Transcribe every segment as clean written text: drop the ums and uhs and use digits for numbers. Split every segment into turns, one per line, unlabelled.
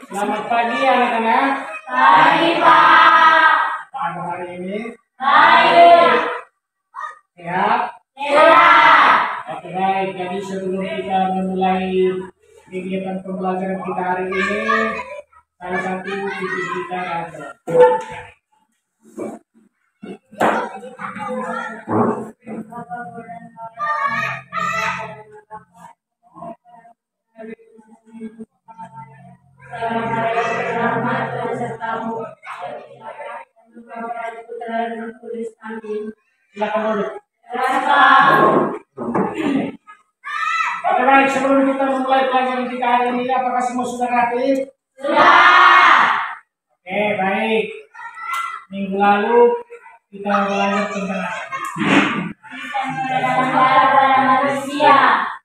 Selamat pagi anak-anak.
Pagi Pak.
Pada hari ini
Baik.
sehat?
Sehat.
Oke baik. Jadi sebelum kita memulai kegiatan pembelajaran kita hari ini, salah satu titip kita ada. Silakan duduk. Oke baik, sebelum kita memulai pelajaran kita hari ini, apakah semua sudah rapi?
Sudah.
Oke baik. Minggu lalu kita belajar tentang
Peredaran manusia.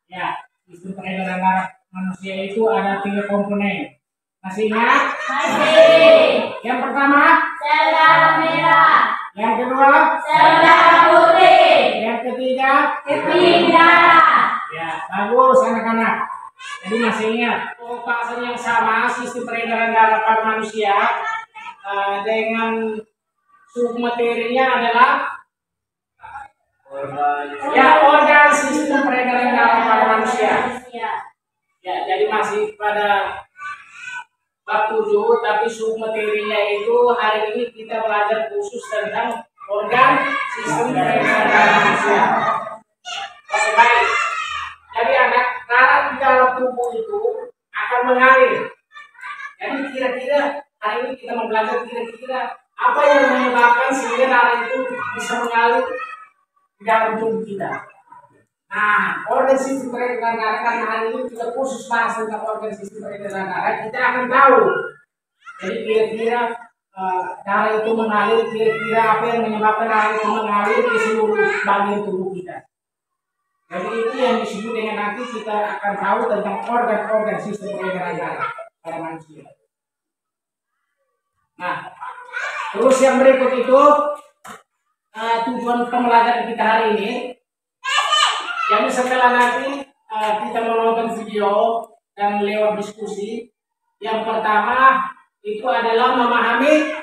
ya, sistem peredaran darah manusia itu ada 3 komponen. Masih ingat?
Masih.
Yang pertama,
Sel darah merah.
yang kedua,
Sel darah putih.
yang ketiga.
Keping darah.
Ya, bagus anak-anak. Jadi masih ingat, fase yang sama sistem peredaran darah pada manusia dengan submaterinya adalah organ sistem peredaran darah pada manusia. Ya, jadi masih pada bab 7, tapi submaterinya itu hari ini kita belajar khusus tentang organ sistem peredaran darah manusia. Oke baik. Jadi anak darah di dalam tubuh itu akan mengalir. Jadi kira-kira hari ini kita mau belajar kira-kira apa yang menyebabkan sehingga darah itu bisa mengalir di dalam tubuh kita. Nah, organ sistem peredaran darah karena hari ini kita khusus bahas tentang organ sistem peredaran darah, kita akan tahu. Jadi kira-kira darah itu mengalir, kira-kira apa yang menyebabkan darah itu mengalir di seluruh bagian tubuh kita. Jadi itu yang disebut dengan nanti kita akan tahu tentang organ-organ sistem peredaran darah pada manusia. Nah, terus yang berikut itu tujuan pembelajaran kita hari ini. Jadi setelah nanti kita menonton video dan lewat diskusi, yang pertama itu adalah memahami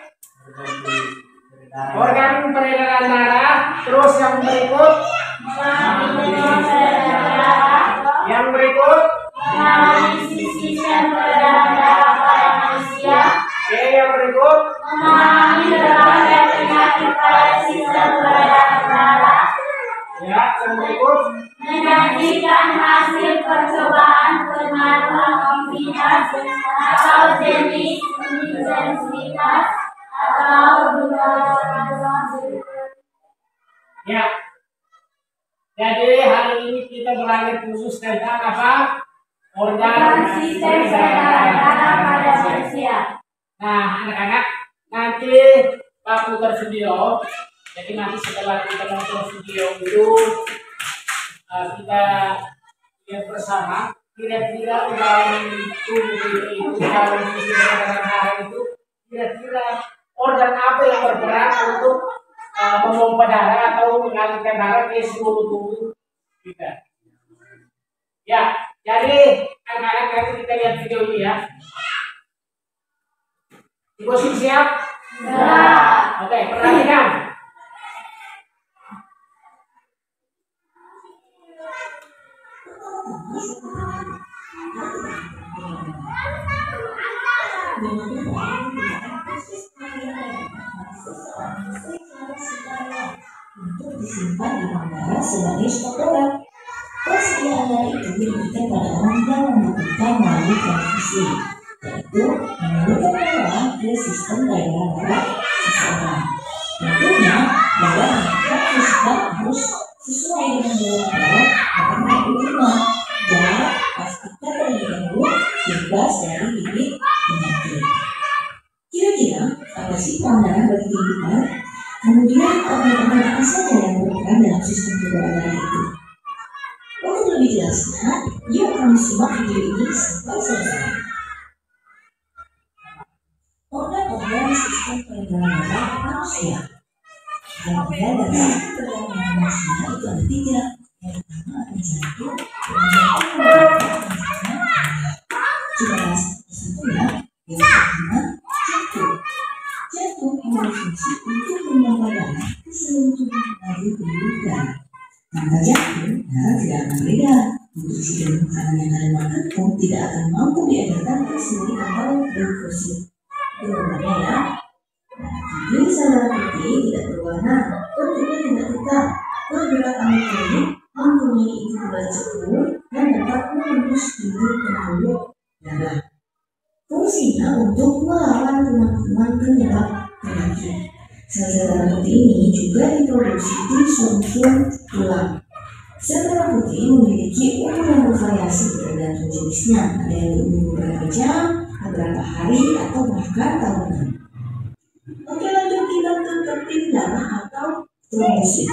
organ peredaran darah. Terus yang berikut, yang berikut,
Menganalisis sistem peredaran darah pada manusia.
oke, yang berikut,
Memahami berbagai penyakit pada sistem peredaran darah.
ya, yang berikut,
Menyajikan hasil percobaan pengaruh aktivitas atau jenis intensitas atau durasi.
ya. Jadi hari ini kita belajar khusus tentang apa? Organ
Sistem peredaran darah pada manusia.
Nah, anak-anak, nanti Pak putar video. Jadi nanti setelah kita nonton video itu kita lihat bersama kira-kira di dalam tubuh itu, dalam sistem peredaran darah itu, kira-kira organ apa yang berperan untuk memompa darah atau mengalirkan darah ke seluruh tubuh kita. Ya, jadi anak-anak nanti kita lihat video ini ya. Ibu siap?
Ya.
Oke, perhatikan.
Untuk disimpan di bank darah sebagai stok darah. Persediaan darah itu diberikan pada orang yang membutuhkan melalui transfusi, yaitu mengalirkan darah ke sistem peredaran darah seseorang. Tentunya darah yang ditransfusikan harus sesuai dengan golongan darah karena terima darah pastikan terlebih dahulu bebas dari bibit penyakit. Kira-kira apa sih peran darah bagi kehidupan? Kemudian organ-organ apa saja yang berperan dalam sistem peredaran darah itu? Untuk lebih jelasnya, yuk kami simak video ini sampai selesai. Organ-organ sistem peredaran darah manusia. Organ dan sistem peredaran darah manusia itu ada 3. Yang pertama ada jantung, yang kedua ada rencana. Coba bahas satu ya. Yang untuk mempengaruhi pendidikan. Tanpa yakin, Nara tidak akan beda. Nutrisi dan makanan yang kalian makan pun tidak akan mampu diedarkan ke seluruh kapal berfungsi. Itu namanya ya. Jadi saudara putih tidak berwarna, bentuknya tidak tetap, bergerak amat pelik, mempunyai inti bulan 10 dan dapat menembus bibir pembuluh darah. Fungsinya untuk melawan kuman-kuman penyebab penyakit. Sel darah putih ini juga diproduksi di sum-sum tulang. Sel darah putih memiliki umur yang bervariasi tergantung jenisnya. Ada yang berumur beberapa jam, beberapa hari, atau bahkan tahunan. Oke, lanjut kita ke keping darah atau trombosit.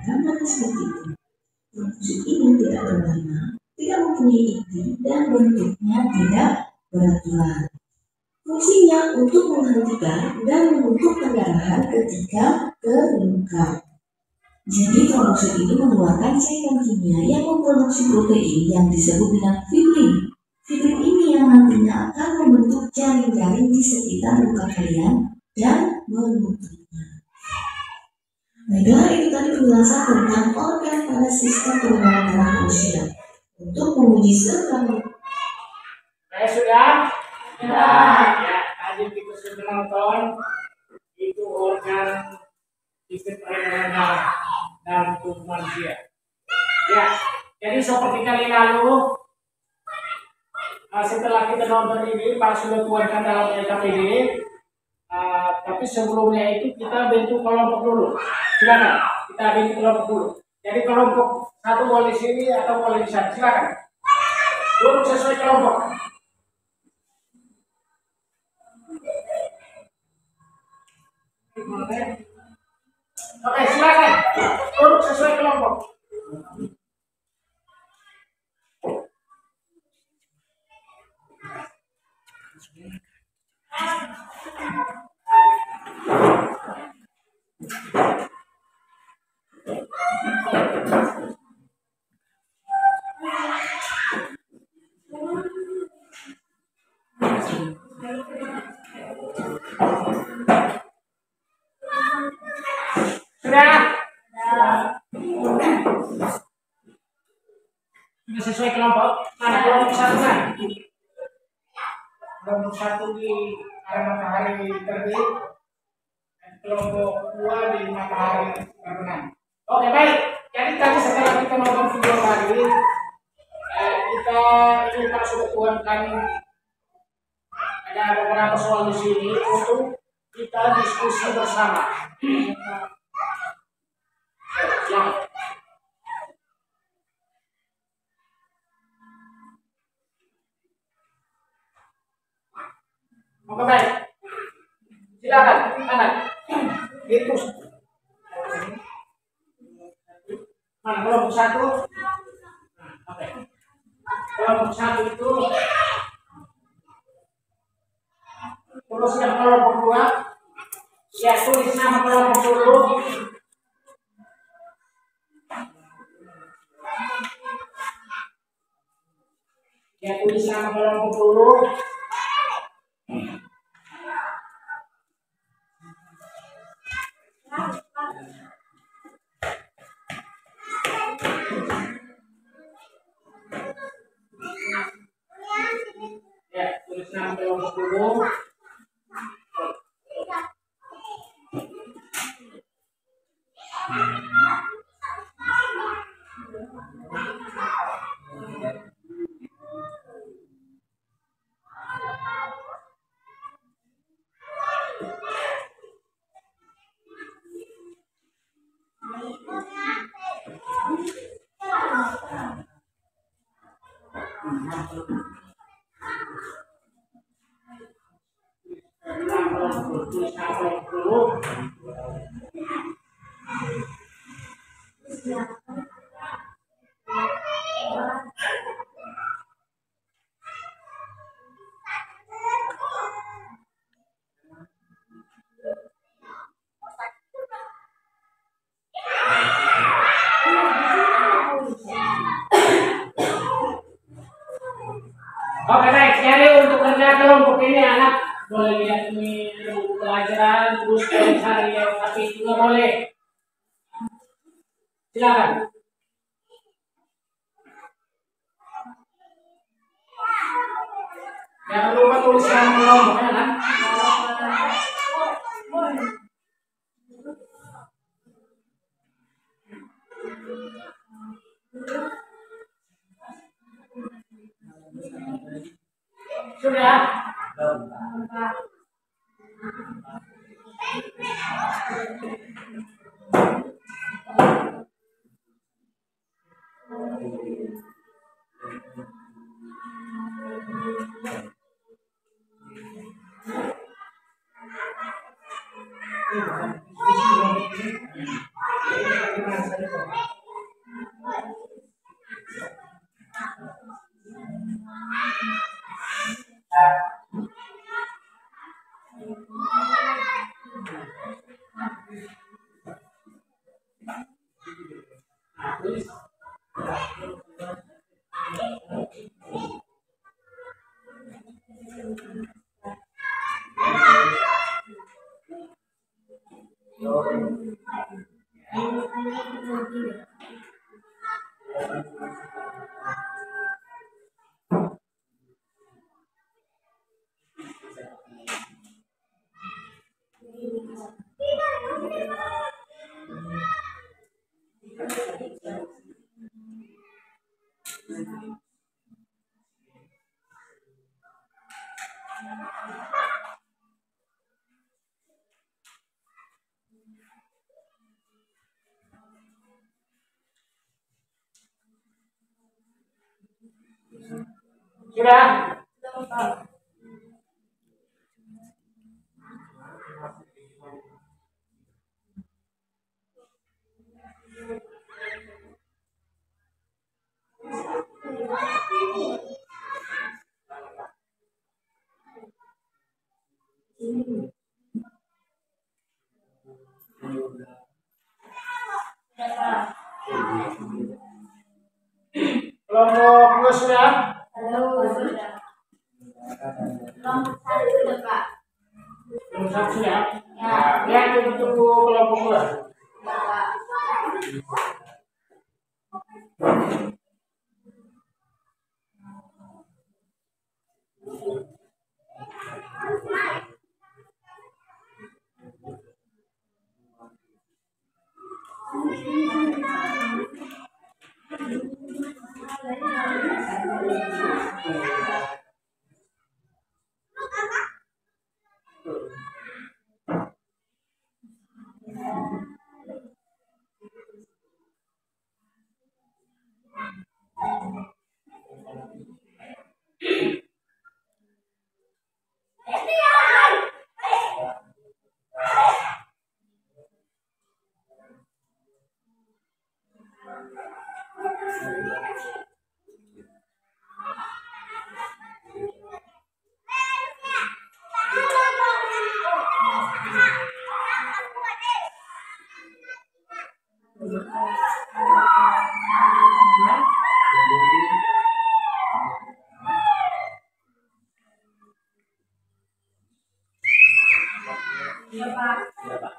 Gambar seperti itu. Trombosit ini tidak berwarna, tidak mempunyai inti, dan bentuknya tidak beraturan. Fungsinya untuk menghentikan dan membentuk pendarahan ketika terluka. Jadi trombosit ini mengeluarkan cairan kimia yang memproduksi protein yang disebut dengan fibrin. Fibrin ini yang nantinya akan membentuk jaring-jaring di sekitar luka kalian dan menutupnya. Baiklah, itu tadi penjelasan tentang organ pada sistem peredaran darah manusia. Untuk menguji serta
Sudah?
Sudah.
Ya, tadi kita sudah nonton itu organ sistem peredaran darah dalam tubuh manusia. Ya, jadi seperti kali lalu setelah kita nonton ini, Pak sudah tuangkan dalam LKPD. Tapi sebelumnya itu kita bentuk kelompok dulu. Silakan, kita bentuk kelompok dulu. Jadi kelompok satu boleh di sini atau boleh di sana. Silakan. Duduk sesuai kelompok. Oke, silakan. Duduk sesuai kelompok. Sudah? Sudah sesuai kelompok? Mana kelompok satu kan? Kelompok satu di arah matahari terbit, dan kelompok dua di matahari terbenam. Oke, baik. Jadi tadi setelah kita nonton video tadi, kita ini Pak sudah tuangkan ada beberapa soal di sini untuk kita diskusi bersama. Ya. Oke, baik. Silakan, kanan. Itu. Mana kelompok satu? Oke. Kelompok satu itu. Terus yang kelompok dua. Ya, tulis nama kelompok dulu. Ya, tulis nama kelompok dulu. Ya, tulis nama kelompok dulu. Oke, baik. Jadi untuk kerja kelompok ini anak boleh lihat ini pelajaran terus cari tapi juga boleh Silakan. Jangan lupa tulis yang kelompoknya kan. Sudah. Sudah. Kelompok dua sudah. Kelompok sudah. Ya, itu kelompok dua.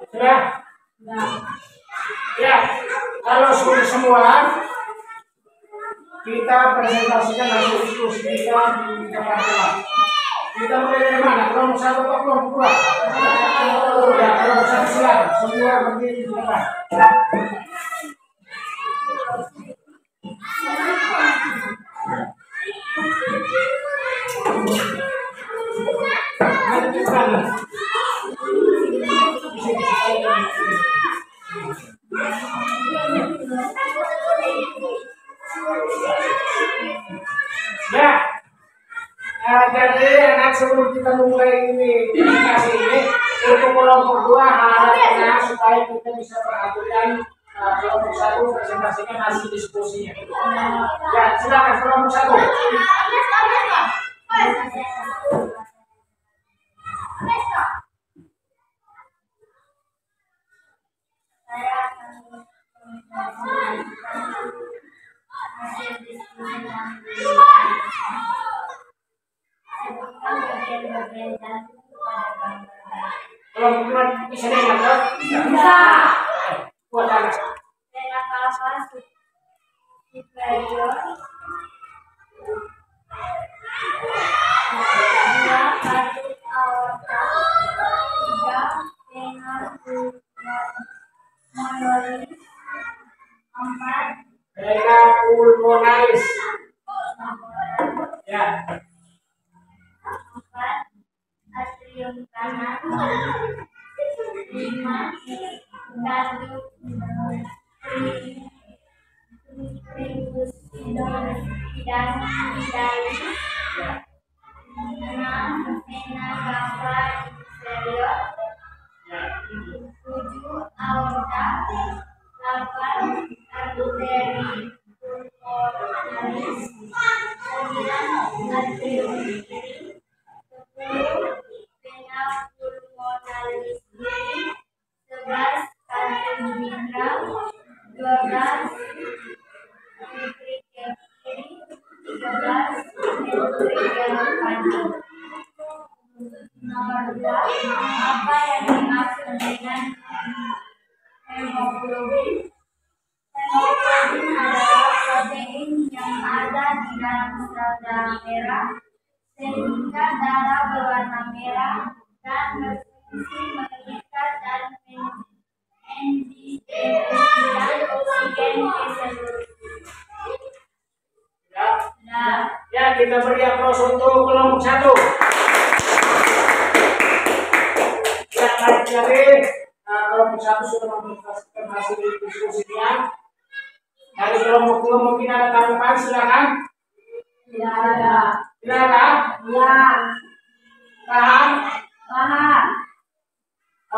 Sudah? Ya, kalau sudah semua, kita presentasikan hasil diskusi kita di tempat kelas. Kita mulai dari mana? Kelompok satu atau kelompok dua? Ya, kelompok satu silakan. Semua berdiri di depan. Ya, jadi anak sebelum kita mulai ini presentasi ini untuk kelompok dua harapannya supaya kita bisa perhatikan kelompok satu presentasikan hasil diskusinya. Ya, silakan kelompok satu. Kalau bukan bisa dengar, bisa. Buat anak.
inferior, 2 kartus aorta, 3 vena pulmonalis, 4
vena pulmonalis. Ya.
4 atrium kanan, 5 kartus tribus dan pidalis, 6 vena cava inferior, 7 aorta, 8 arteri pulmonalis, 9 atrium kiri, 10 vena pulmonalis kiri, 11 kartus mitral, 12 ventrikel kiri, 13 ventrikel kanan. Nomor 2, apa yang dimaksud dengan hemoglobin? Hemoglobin adalah protein yang ada di dalam sel darah merah sehingga darah berwarna merah dan berfungsi mengikat dan mendistribusikan oksigen ke seluruh tubuh.
Ya, kita beri aplaus untuk kelompok 1. Ya, baik jadi kelompok 1 sudah mempresentasikan hasil diskusinya. Dari kelompok 2 mungkin ada tanggapan, silakan.
Tidak ada.
Tidak ada?
Ya.
Paham?
Paham.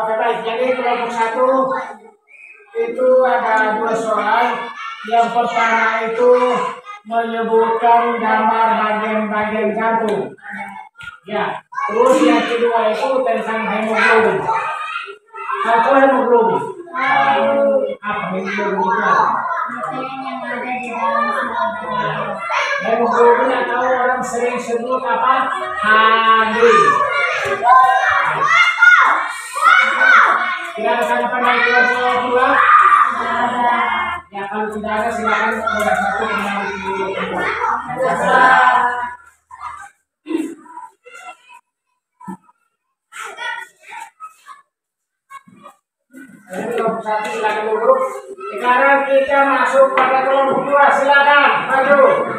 Oke, baik. Jadi kelompok 1 itu ada 2 soal. Yang pertama itu menyebutkan gambar bagian-bagian jantung. Ya. Terus yang kedua itu tentang hemoglobin. Apa hemoglobin? Apa hemoglobin itu?
Protein yang ada di dalam sel darah.
Hemoglobin atau orang sering sebut apa? Hb. Tidak ada tanggapan dari kelompok 2?
Tidak ada.
Ya, kalau tidak ada silakan kelompok 1 kembali dulu. Jadi kelompok 1 silakan dulu. Sekarang kita masuk pada kelompok 2, silakan maju.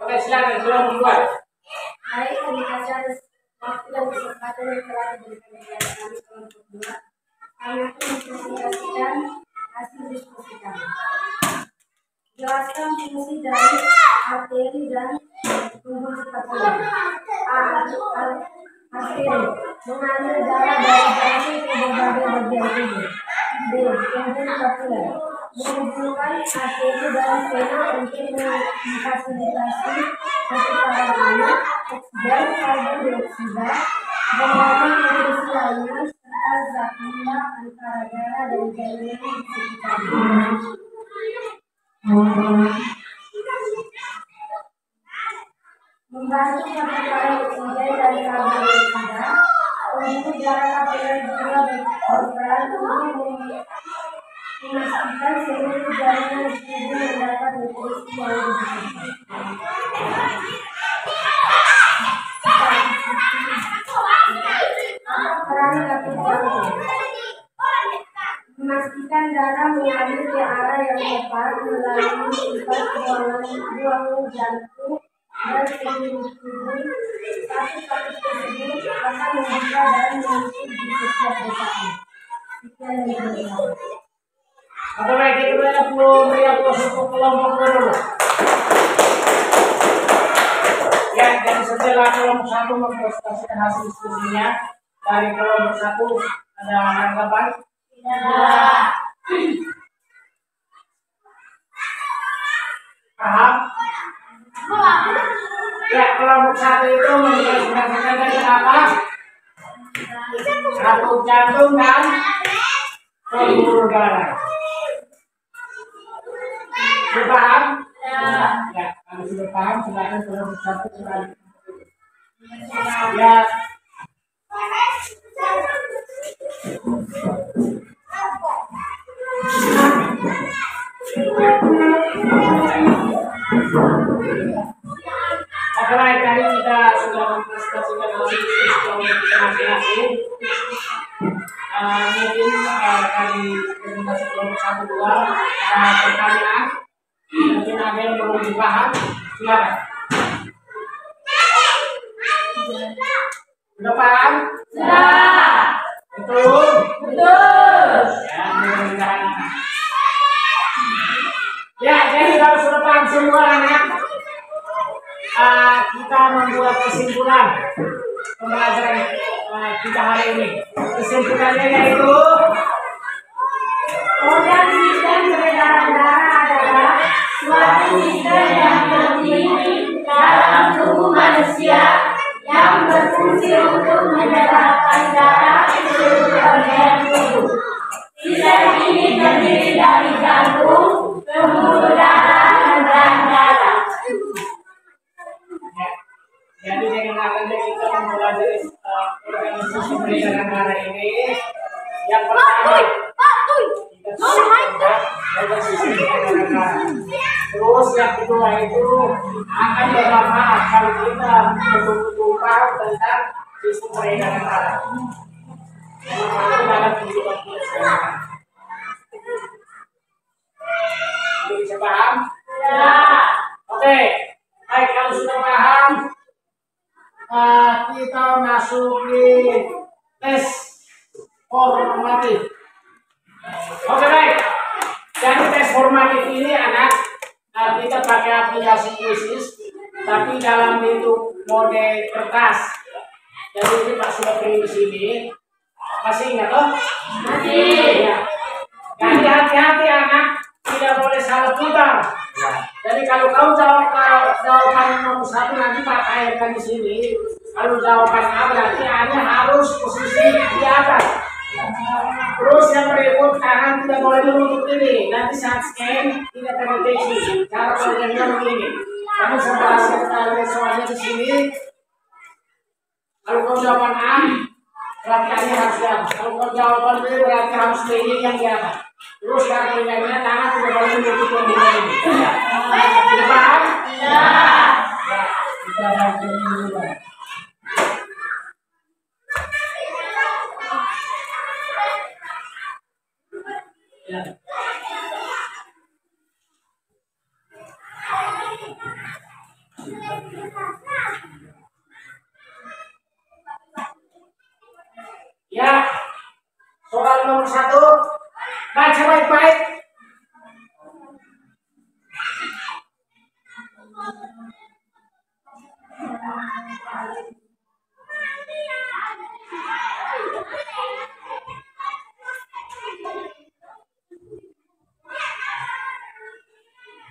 Oke, silakan kelompok 2.
Baik, terima kasih waktu dan kesempatan yang telah diberikan kepada kami kelompok 2. Kami akan mempresentasikan hasil diskusi kami. Jelaskan fungsi dari arteri dan pembuluh kapilyer. Arteri mengalir darah dari jantung ke berbagai bagian tubuh. B. Pembuluh kapilyer menghubungkan arteri dan vena untuk memfasilitasi pertukaran air, oksigen, karbon dioksida, dan nutrisi lainnya serta zat minyak antara darah dan jaringan di sekitarnya. Membantu pertukaran oksigen dan karbon dioksida, pembuluh darah kapilyer juga berperan untuk memastikan seluruh jaringan di tubuh mendapat nutrisi yang dibutuhkan. Apa peran kapilyer? Memastikan darah mengalir ke arah yang tepat melalui sifat buangan jantung dan seluruh tubuh. Satu-satu tersebut akan membuka dan menutup di setiap dekatnya. Sekian dari saya.
Oke, baik, kita beri aplaus untuk kelompok 2 dulu. Ya, dan setelah kelompok 1 mempresentasikan hasil diskusinya, dari kelompok 1 ada tanggapan? Paham? Ya, kelompok 1 itu mempresentasikan dari apa? Ratup jantung dan pembuluh darah. Sudah paham? Ya, kalau sudah paham silakan kelompok 1 kembali. Ya. Oke, baik, tadi kita sudah mempresentasikan hasil diskusi kita masing-masing. Mungkin dari presentasi kelompok 1 2 pertanyaan, mungkin ada yang belum dipaham, silakan. Sudah paham? Sudah. Betul? Betul. Ya, mudah-mudahan. Ya, jadi kalau sudah paham semua anak, kita membuat kesimpulan pembelajaran kita hari ini. Kesimpulannya yaitu
organ sistem peredaran darah adalah suatu sistem yang penting dalam tubuh manusia yang berfungsi untuk menyerapkan darah ke seluruh organ tubuh. Sistem ini terdiri dari jantung, pembuluh darah, dan rang darah.
jadi dengan adanya kita mempelajari organisasi peredaran darah ini, yang pertama kita sudah organisasi peredaran darah. Terus yang kedua itu akan bermanfaat kalau kita betul-betul paham tentang sistem peredaran darah. Itu dalam kehidupan kita sehari-hari. Bisa paham? Ya. Oke, baik, kalau sudah paham, kita masuk di tes formatif. Oke, baik. Jadi tes formatif ini anak, kita pakai aplikasi khusus, tapi dalam bentuk mode kertas. Jadi ini Pak sudah kirim di sini. Masih ingat toh? Masih. Ya. Jadi hati-hati anak, tidak boleh salah putar. Jadi kalau kamu jawab jawaban nomor 1 nanti Pak cairkan di sini. Kalau jawaban A berarti A-nya harus posisi di atas. Terus yang berikut kanan tidak boleh menutup ini. Nanti saat scan tidak terdeteksi. Cara kerjanya begini. Kamu setelah lihat soalnya di sini. Kalau kau jawaban A, berarti A-nya harus di atas. Kalau kau jawaban B, berarti harus B yang di atas. Terus cara kerjanya tangan tidak boleh menutup yang di bawah ini. Sudah paham? Ya. Kita baca dulu. Ya. Ya, soal nomor 1, baca baik-baik.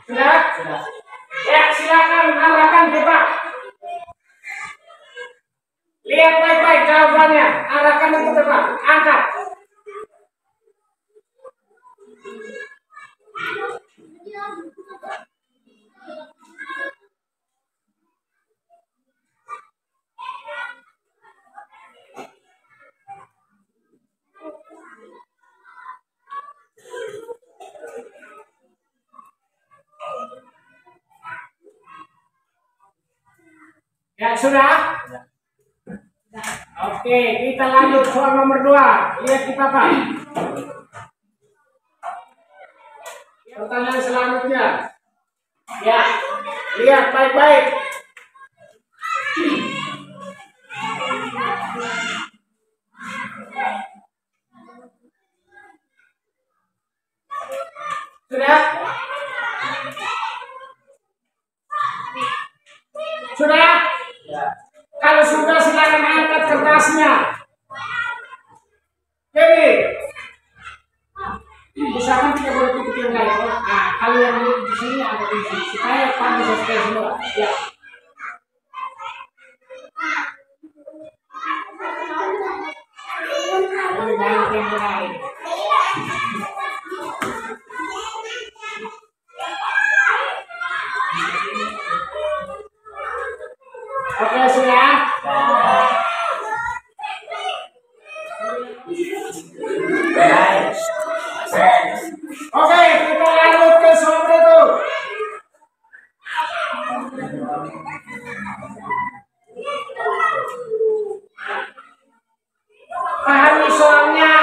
Sudah? Sudah. Ya, silakan arahkan Pak. Lihat baik-baik jawabannya. Arahkan itu Pak. Angkat. Ya, sudah? Oke, kita lanjut soal nomor 2. Lihat di papan. Pertanyaan selanjutnya. Ya, lihat baik-baik. Sudah? Sudah? Ya. Kalau sudah silakan angkat kertasnya. Jadi, misalkan tidak boleh tutup yang lain. Nah, kalau yang di sini ada di sini supaya Pak bisa sekali semua. Ya. Lebih banyak yang lain. Oke, sudah. Pahami soalnya.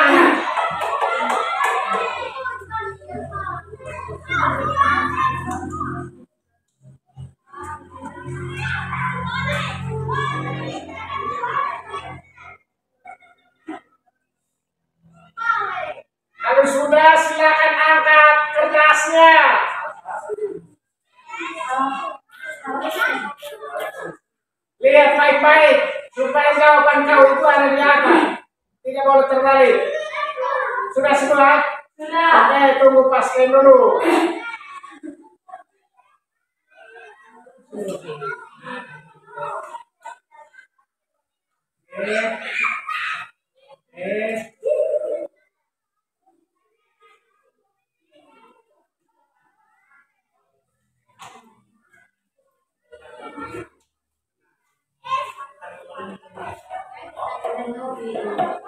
Kalau sudah silakan angkat kertasnya. Lihat baik-baik supaya jawaban kau itu ada di atas. Tidak boleh terbalik. Sudah semua? Sudah. Oke, tunggu pasken dulu.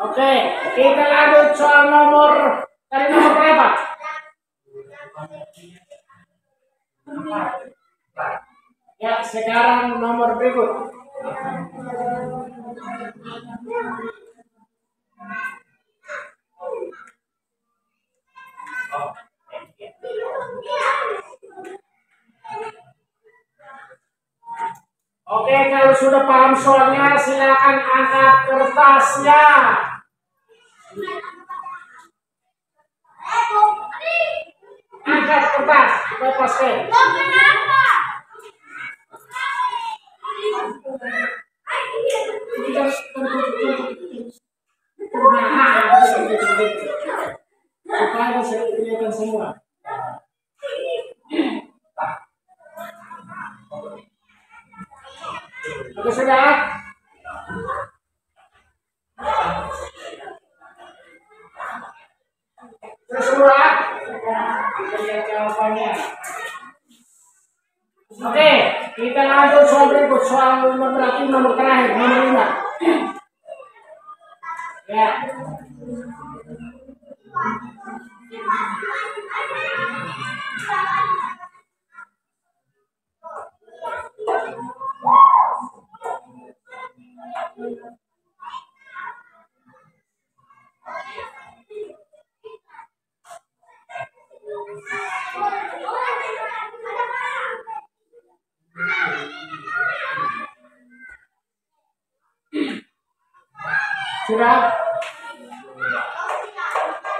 Oke, kita lanjut soal nomor dari nomor berapa? Ya, sekarang nomor berikut. Oke, kalau sudah paham soalnya silakan angkat kertasnya. Angkat kertas, lepaskan. Supaya bisa kelihatan semua. Oke, sudah? Sudah semua? Kita lihat jawabannya. Oke, kita lanjut soal berikut. Soal nomor berarti nomor terakhir, nomor 5. Ya. Sudah?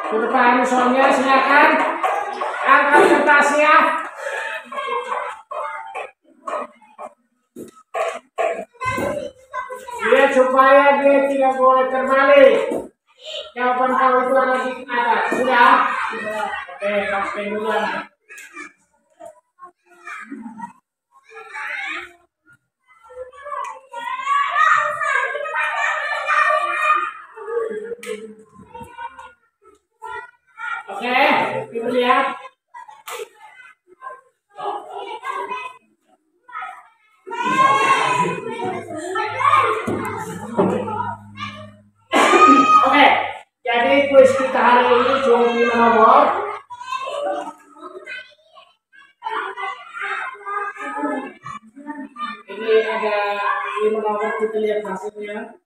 Sudah paham soalnya, silakan angkat kertasnya. Lihat supaya dia tidak boleh terbalik. Jawaban kau itu ada di atas. Sudah? Oke, pasken dulu. Oke, kita lihat. Oke, jadi kuis kita hari ini cuma 5 nomor. Ini ada 5 nomor, kita lihat hasilnya.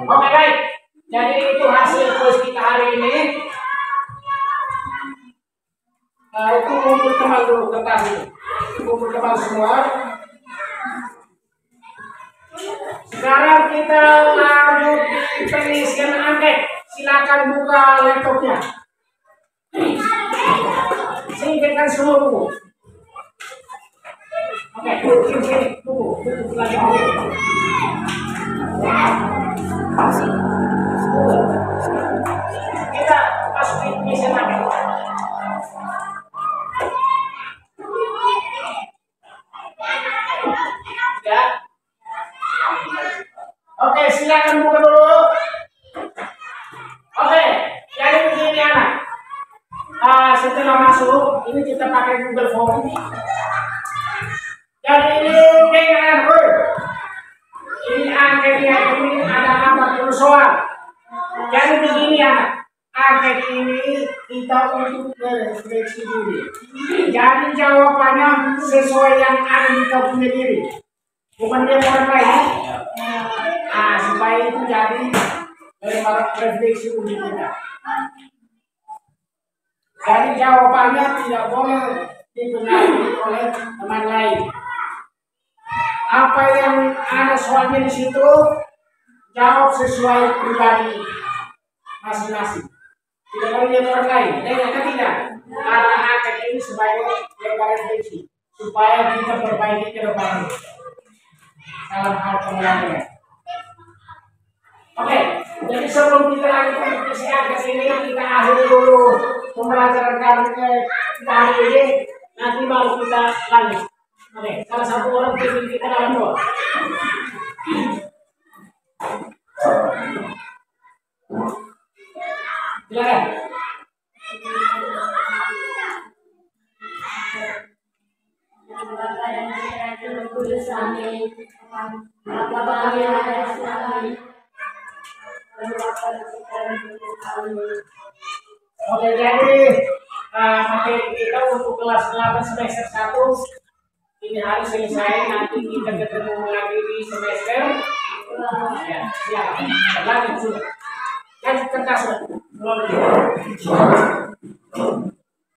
Oke, baik. Jadi itu hasil kuis kita hari ini. Itu kumpul teman dulu kertas ini. Kumpul teman semua. Sekarang kita lanjut di pengisian angket. Silakan buka laptopnya. Singkirkan semua buku. Oke, sini buku lagi. Kita masukin pengisian angket. Ya. Oke, silakan buka dulu. Oke, jadi begini anak. setelah masuk, ini kita pakai Google Form. Jadi ini dengan ini angkanya ini ada 40 soal. Jadi begini anak, angket ini kita untuk refleksi diri. Jadi jawabannya sesuai yang ada di kau punya diri, bukan dia orang lain. Supaya itu jadi refleksi untuk kita. Jadi jawabannya tidak boleh dipengaruhi oleh teman lain. Apa yang ada soalnya di situ, jawab sesuai pribadi masing-masing. Tidak boleh lihat orang lain. Tidak. Karena angket ini sebagai lembaga refleksi supaya kita perbaiki ke depan dalam hal pembelajaran. Oke, jadi sebelum kita lanjutkan diskusi angket ini, kita akhiri dulu pembelajaran kita hari ini. Nanti baru kita lanjut. Oke, salah satu orang pimpin kita dalam doa. Silakan. Oke, jadi materi kita untuk kelas 8 semester 1 ini harus selesai. Nanti kita ketemu lagi di semester ya, silakan. Lanjut kertas.